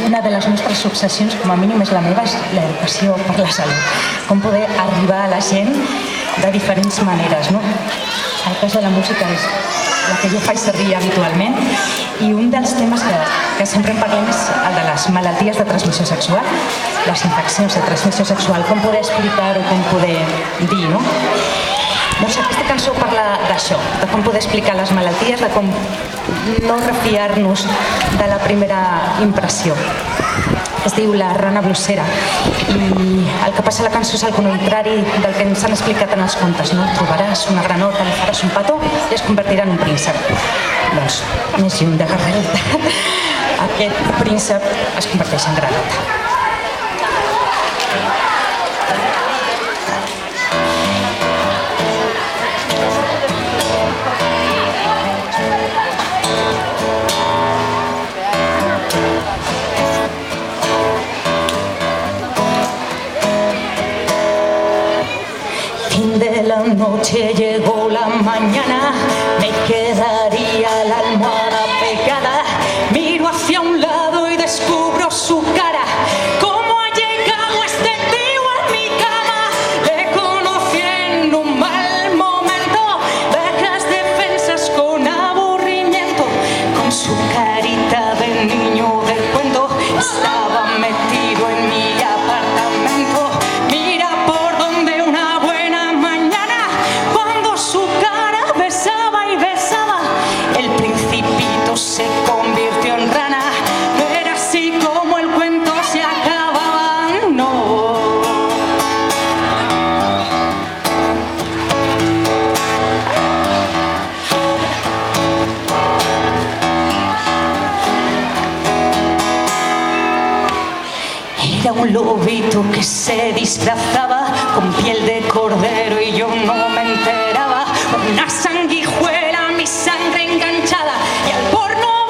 una de les nostres obsessions, com a mínim és la meva, és l'educació per la salut. Com poder arribar a la gent de diferents maneres, no? El cas de la música és la que jo faig servir habitualment i un dels temes que sempre en parlem és el de les malalties de transmissió sexual, les infeccions de transmissió sexual, com poder explicar-ho, com poder dir, no? Doncs aquesta cançó parla d'això, de com poder explicar les malalties, de com no refiar-nos de la primera impressió. Es diu La rana blussera i el que passa a la cançó és el contrari del que ens han explicat en els contes, no? Trobaràs una granota, li faràs un petó i es convertirà en un príncep. Doncs, més lluny de la realitat, aquest príncep es converteix en granota. Fin de la noche llegó la mañana, me quedaría la almohada pegada. Miro hacia un lado y descubro su cara. ¿Cómo ha llegado este tío a mi cama? Le conocí en un mal momento, bajas defensas con aburrimiento. Con su carita de niño del cuento, estaba metido en mi apartamento. Mira por donde una buena mañana, cuando su cara besaba y besaba, el principito se convirtió en rana. No era así como el cuento se acababa, no. Era un lobito que se disfrazaba con piel de cordero y yo no me enteraba. Una sanguijuela, mi sangre enganchada y al porno